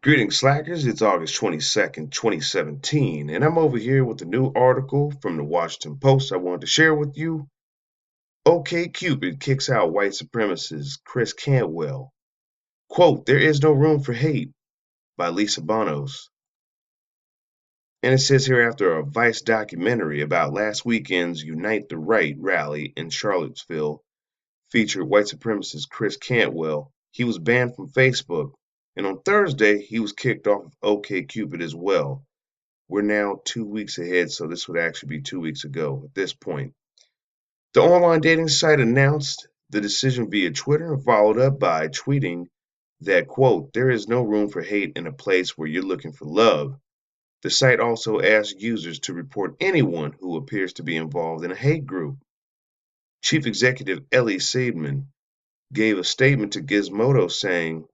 Greetings, Slackers. It's August 22nd, 2017, and I'm over here with a new article from the Washington Post I wanted to share with you. OkCupid kicks out white supremacist Chris Cantwell. Quote, "There is no room for hate," by Lisa Bonos. And it says here after a Vice documentary about last weekend's Unite the Right rally in Charlottesville featured white supremacist Chris Cantwell, he was banned from Facebook. And on Thursday, he was kicked off of OkCupid as well. We're now 2 weeks ahead, so this would actually be 2 weeks ago at this point. The online dating site announced the decision via Twitter and followed up by tweeting that, quote, "There is no room for hate in a place where you're looking for love." The site also asked users to report anyone who appears to be involved in a hate group. Chief Executive Ellie Seidman gave a statement to Gizmodo saying,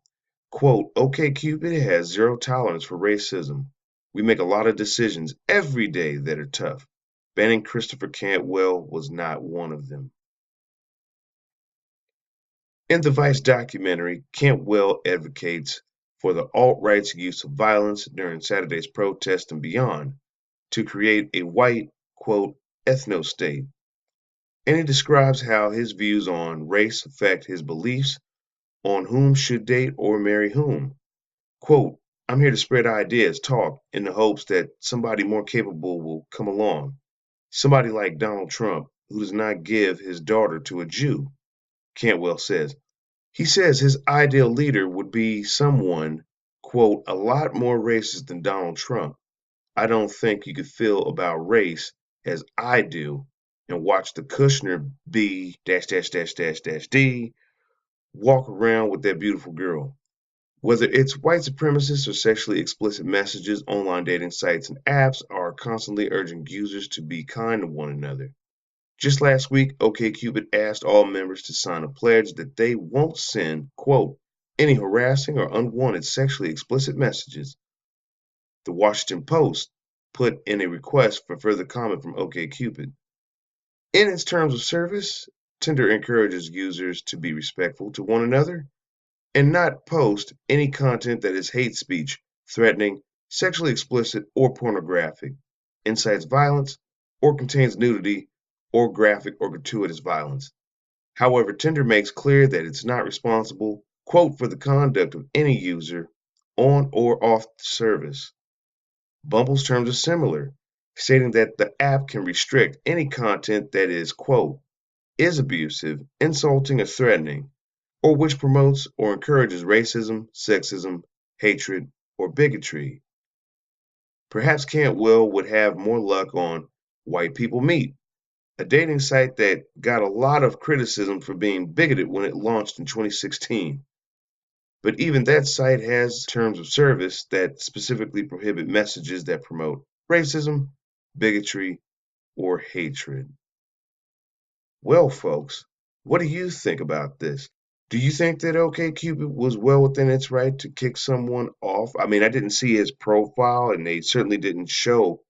quote, "OkCupid has zero tolerance for racism. We make a lot of decisions every day that are tough. Banning Christopher Cantwell was not one of them." In the Vice documentary, Cantwell advocates for the alt-right's use of violence during Saturday's protest and beyond to create a white, quote, ethno-state. And he describes how his views on race affect his beliefs on whom should date or marry whom. Quote, "I'm here to spread ideas, talk, in the hopes that somebody more capable will come along. Somebody like Donald Trump, who does not give his daughter to a Jew," Cantwell says. He says his ideal leader would be someone, quote, "a lot more racist than Donald Trump. I don't think you could feel about race as I do and watch the Kushner be dash dash dash dash dash D walk around with that beautiful girl." Whether it's white supremacists or sexually explicit messages, online dating sites and apps are constantly urging users to be kind to one another. Just last week, OkCupid asked all members to sign a pledge that they won't send, quote, "any harassing or unwanted sexually explicit messages." The Washington Post put in a request for further comment from OkCupid. In its terms of service, Tinder encourages users to be respectful to one another and not post any content that is hate speech, threatening, sexually explicit, or pornographic, incites violence, or contains nudity or graphic or gratuitous violence. However, Tinder makes clear that it's not responsible, quote, "for the conduct of any user on or off the service." Bumble's terms are similar, stating that the app can restrict any content that is, quote, "is abusive, insulting, or threatening, or which promotes or encourages racism, sexism, hatred, or bigotry." Perhaps Cantwell would have more luck on White People Meet, a dating site that got a lot of criticism for being bigoted when it launched in 2016. But even that site has terms of service that specifically prohibit messages that promote racism, bigotry, or hatred. Well, folks, what do you think about this? Do you think that OkCupid was well within its right to kick someone off? I mean, I didn't see his profile, and they certainly didn't show,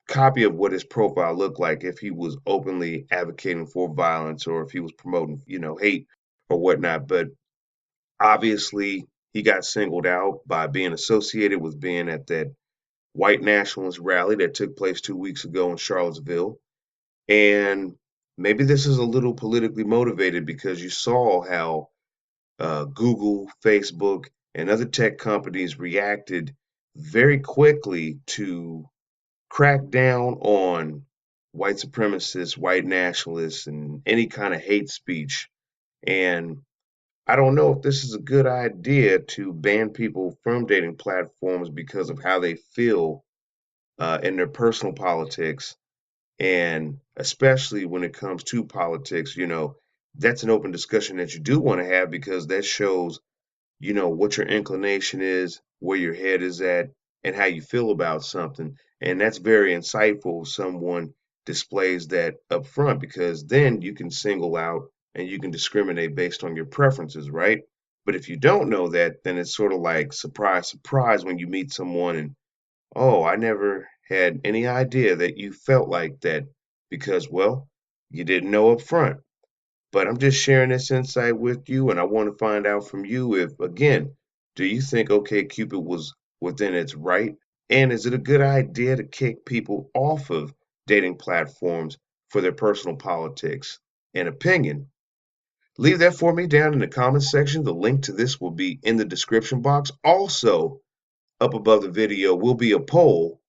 copy of what his profile looked like if he was openly advocating for violence or if he was promoting, hate or whatnot. But obviously, he got singled out by being associated with being at that white nationalist rally that took place 2 weeks ago in Charlottesville. And maybe this is a little politically motivated because you saw how Google, Facebook, and other tech companies reacted very quickly to crack down on white supremacists, white nationalists, and any kind of hate speech. And I don't know if this is a good idea to ban people from dating platforms because of how they feel in their personal politics, and especially when it comes to politics, that's an open discussion that you do want to have because that shows, what your inclination is, where your head is at, and how you feel about something. And that's very insightful if someone displays that up front because then you can single out and you can discriminate based on your preferences, right? But if you don't know that, then it's sort of like surprise, surprise when you meet someone and, "Oh, I never had any idea that you felt like that," because, well, you didn't know up front. But I'm just sharing this insight with you, and I want to find out from you if, again, Do you think OkCupid was within its right? And is it a good idea to kick people off of dating platforms for their personal politics and opinion? Leave that for me down in the comments section. The link to this will be in the description box. Also, up above the video will be a poll.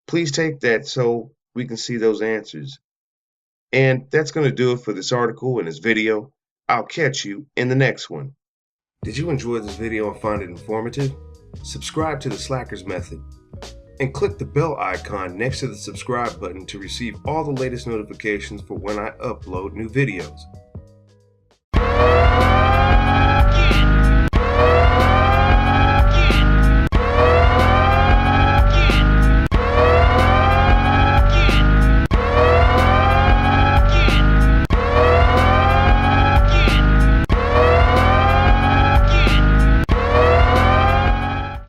Please take that so we can see those answers. And that's going to do it for this article and this video. I'll catch you in the next one. Did you enjoy this video and find it informative? Subscribe to the Slackers Method and click the bell icon next to the subscribe button to receive all the latest notifications for when I upload new videos.